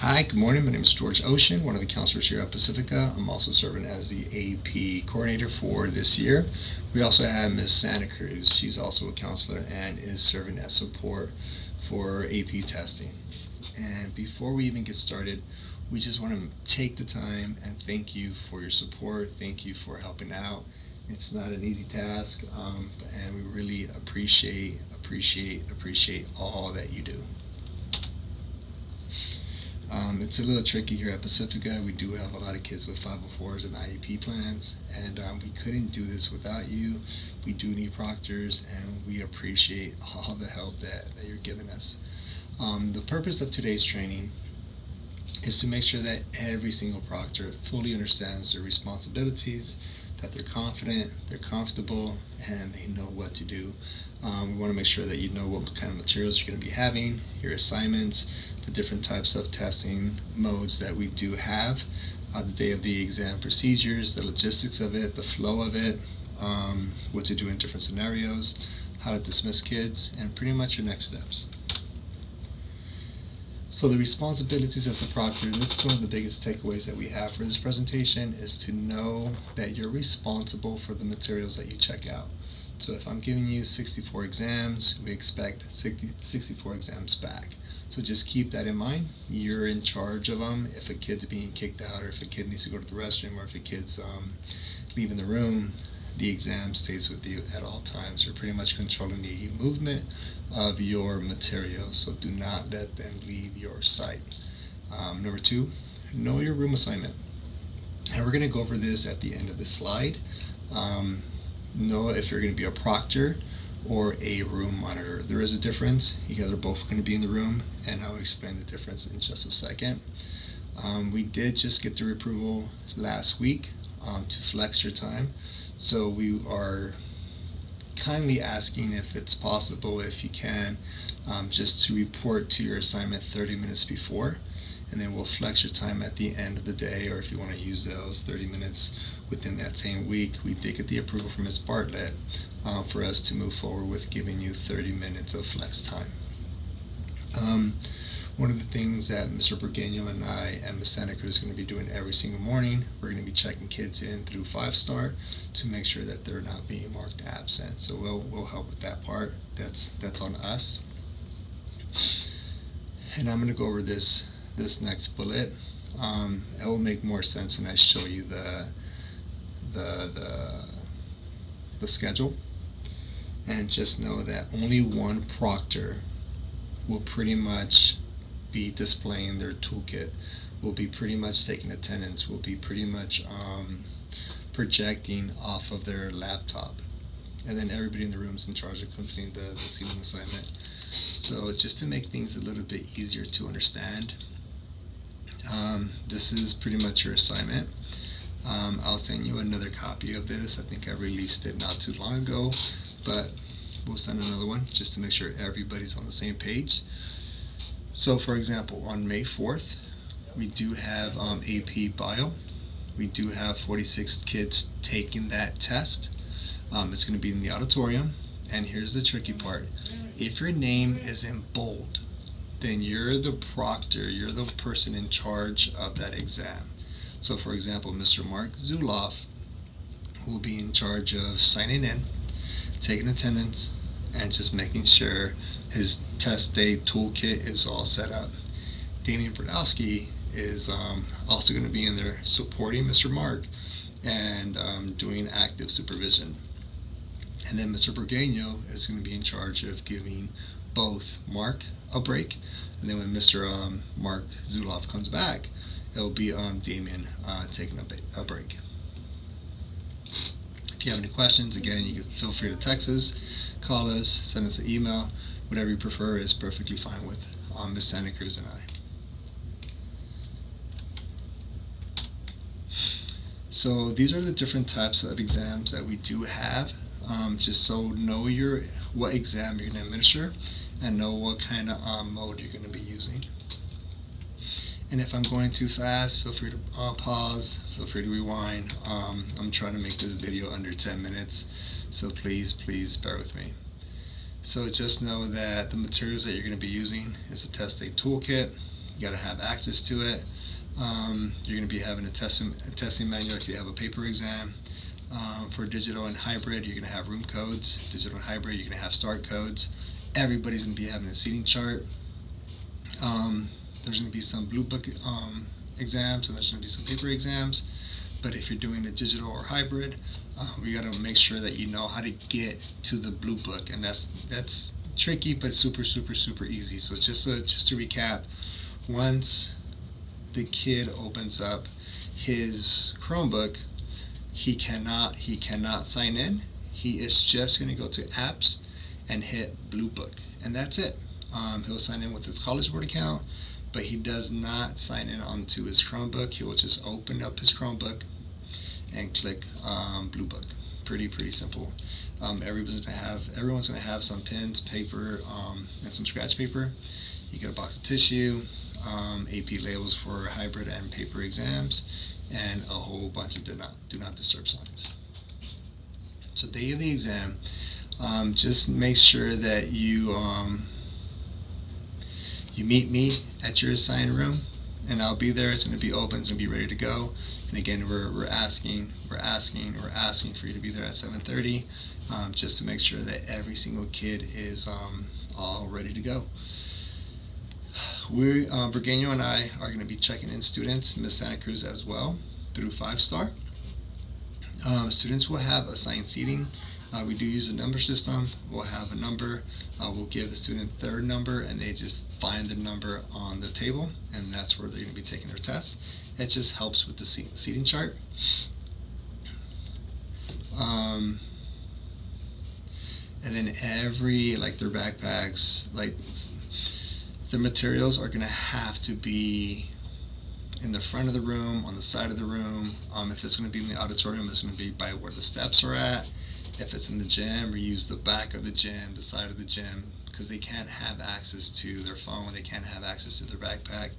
Hi, good morning. My name is George Ocean, one of the counselors here at Pacifica. I'm also serving as the AP coordinator for this year. We also have Ms. Santa Cruz. She's also a counselor and is serving as support for AP testing. And before we even get started, we just want to take the time and thank you for your support. Thank you for helping out. It's not an easy task, and we really appreciate all that you do. It's a little tricky here at Pacifica. We do have a lot of kids with 504s and IEP plans, and we couldn't do this without you. We do need proctors, and we appreciate all the help that you're giving us. The purpose of today's training is to make sure that every single proctor fully understands their responsibilities, that they're confident, they're comfortable, and they know what to do. We want to make sure that you know what kind of materials you're going to be having, your assignments, the different types of testing modes that we do have, the day of the exam procedures, the logistics of it, the flow of it, what to do in different scenarios, how to dismiss kids, and pretty much your next steps. So the responsibilities as a proctor, and this is one of the biggest takeaways that we have for this presentation, is to know that you're responsible for the materials that you check out. So if I'm giving you 64 exams, we expect 64 exams back. So just keep that in mind. You're in charge of them. If a kid's being kicked out, or if a kid needs to go to the restroom, or if a kid's leaving the room, the exam stays with you at all times. You're pretty much controlling the movement of your materials, so do not let them leave your site. Number 2, know your room assignment. And we're going to go over this at the end of the slide. Know if you're going to be a proctor or a room monitor. There is a difference. You guys are both going to be in the room, and I'll explain the difference in just a second. We did just get the approval last week to flex your time, so we are kindly asking if it's possible, if you can, just to report to your assignment 30 minutes before, and then we'll flex your time at the end of the day, or if you want to use those 30 minutes within that same week. We did get the approval from Ms. Bartlett for us to move forward with giving you 30 minutes of flex time. One of the things that Mr. Burgueño and I and Ms. Santa Cruz are going to be doing every single morning, we're going to be checking kids in through 5-star to make sure that they're not being marked absent. So we'll help with that part. That's on us. And I'm going to go over this next bullet. It will make more sense when I show you the schedule. And just know that only one proctor will pretty much be displaying their toolkit, will be pretty much taking attendance, will be pretty much projecting off of their laptop, and then everybody in the room is in charge of completing the ceiling assignment. So just to make things a little bit easier to understand, this is pretty much your assignment. I'll send you another copy of this. I think I released it not too long ago, but we'll send another one just to make sure everybody's on the same page. So for example, on May 4th, we do have AP Bio. We do have 46 kids taking that test. It's going to be in the auditorium. And here's the tricky part. If your name is in bold, then you're the proctor, you're the person in charge of that exam. So for example, Mr. Mark Zuloff will be in charge of signing in, taking attendance, and just making sure his test day toolkit is all set up. Damian Brodowski is also going to be in there supporting Mr. Mark and doing active supervision. And then Mr. Burgueño is going to be in charge of giving both Mark a break, and then when Mr. Mark Zuloff comes back, it'll be Damian taking a break. If you have any questions, again, you can feel free to text us, call us, send us an email. Whatever you prefer is perfectly fine with Ms. Santa Cruz and I. So these are the different types of exams that we do have. Just so know what exam you're going to administer and know what kind of mode you're going to be using. And if I'm going too fast, feel free to pause, feel free to rewind. I'm trying to make this video under 10 minutes, so please bear with me. So just know that the materials that you're going to be using is a test day toolkit. You got to have access to it. You're going to be having a testing manual if you have a paper exam. For digital and hybrid, you're going to have room codes. Digital and hybrid, you're going to have start codes. Everybody's going to be having a seating chart. There's going to be some blue book exams, and there's going to be some paper exams. But if you're doing a digital or hybrid, we got to make sure that you know how to get to the blue book, and that's tricky, but super easy. So just to recap, once the kid opens up his Chromebook, he cannot sign in. He is just going to go to apps and hit blue book, and that's it. He'll sign in with his College Board account, but he does not sign in onto his Chromebook. He will just open up his Chromebook and click blue book. Pretty simple. Everyone's gonna have some pens, paper, and some scratch paper. You get a box of tissue, AP labels for hybrid and paper exams, and a whole bunch of do not disturb signs. So day of the exam, just make sure that you meet me at your assigned room, and I'll be there. It's going to be open. It's going to be ready to go. And again, we're asking for you to be there at 7:30, just to make sure that every single kid is all ready to go. Burgueño and I are going to be checking in students, Miss Santa Cruz as well, through 5-star. Students will have assigned seating. We do use a number system. We'll have a number. We'll give the student their number, and they just find the number on the table, and that's where they're going to be taking their test. It just helps with the seating chart. And then their backpacks, the materials are going to have to be in the front of the room, on the side of the room. If it's going to be in the auditorium, it's going to be by where the steps are at. If it's in the gym, we use the back of the gym, the side of the gym, because they can't have access to their phone, they can't have access to their backpack.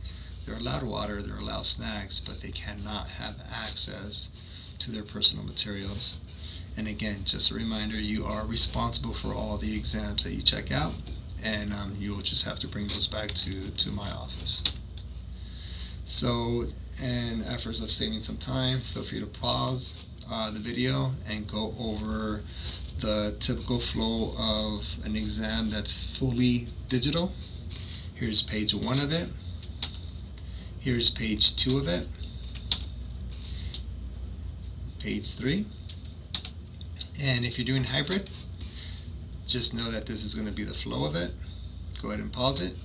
They're allowed water, they're allowed snacks, but they cannot have access to their personal materials. And again, just a reminder, you are responsible for all the exams that you check out, and you'll just have to bring those back to my office. So, in efforts of saving some time, feel free to pause the video and go over the typical flow of an exam that's fully digital. Here's page 1 of it. Here's page 2 of it. Page 3. And if you're doing hybrid, just know that this is going to be the flow of it. Go ahead and pause it.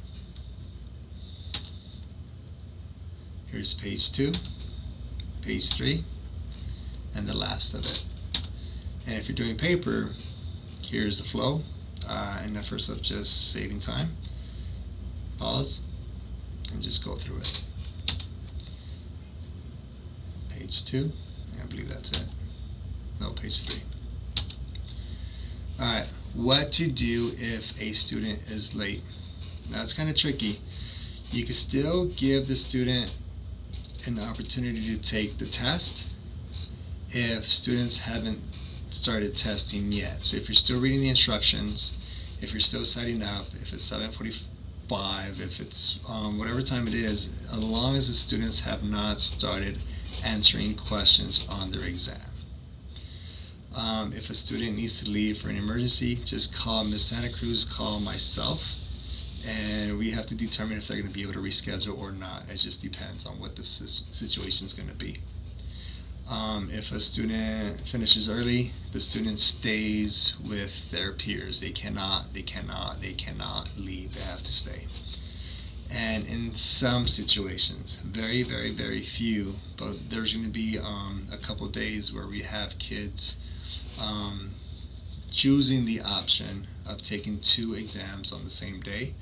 Here's page 2, page 3, and the last of it. And if you're doing paper, here's the flow. In efforts of just saving time, pause and just go through it. Page 2, I believe that's it. No, page 3. Alright, what to do if a student is late? Now it's kind of tricky. You can still give the student an opportunity to take the test if students haven't started testing yet. So if you're still reading the instructions, if you're still setting up, if it's 7:45, if it's whatever time it is, as long as the students have not started answering questions on their exam. If a student needs to leave for an emergency, just call Miss Santa Cruz, call myself, and we have to determine if they're going to be able to reschedule or not. It just depends on what the situation is going to be. If a student finishes early, the student stays with their peers. They cannot leave. They have to stay. And in some situations, very few, but there's going to be a couple days where we have kids choosing the option of taking 2 exams on the same day,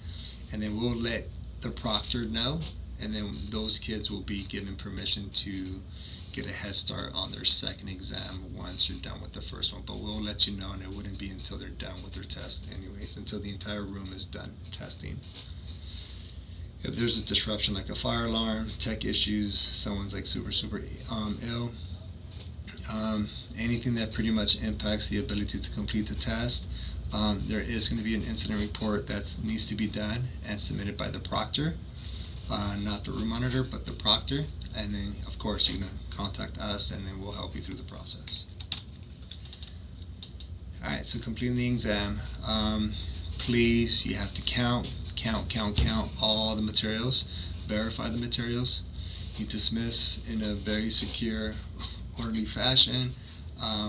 and then we'll let the proctor know, and then those kids will be given permission to get a head start on their second exam once you're done with the first one. But we'll let you know, and it wouldn't be until they're done with their test anyways, until the entire room is done testing. If there's a disruption like a fire alarm, tech issues, someone's like super ill, anything that pretty much impacts the ability to complete the test, there is going to be an incident report that needs to be done and submitted by the proctor. not the room monitor, but the proctor. And then, of course, you can contact us, and then we'll help you through the process. All right, so completing the exam, please, you have to count all the materials, verify the materials. You dismiss in a very secure, orderly fashion,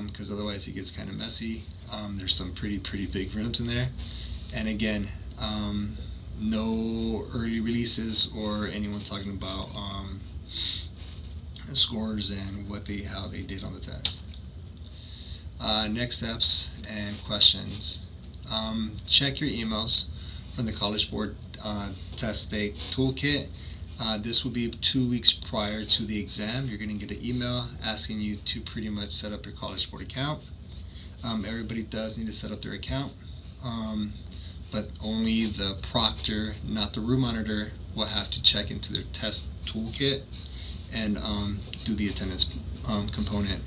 because otherwise it gets kind of messy. There's some pretty big rooms in there. And again, no early releases or anyone talking about scores and how they did on the test. Next steps and questions. Check your emails from the College Board Test Day Toolkit. This will be 2 weeks prior to the exam. You're going to get an email asking you to pretty much set up your College Board account. Everybody does need to set up their account, but only the proctor, not the room monitor, will have to check into their test toolkit and do the attendance component.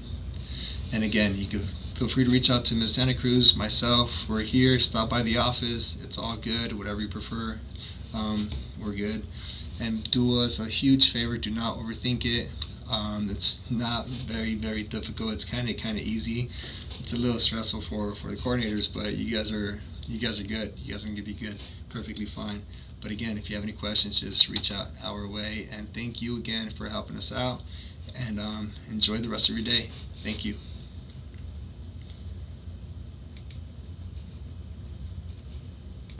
And again, you can feel free to reach out to Ms. Santa Cruz, myself. We're here. Stop by the office. It's all good. Whatever you prefer, we're good. And do us a huge favor. Do not overthink it. It's not very difficult. It's kind of easy. It's a little stressful for the coordinators, but you guys are good. You guys are gonna be good, perfectly fine. But again, if you have any questions, just reach out our way. And thank you again for helping us out. And enjoy the rest of your day. Thank you.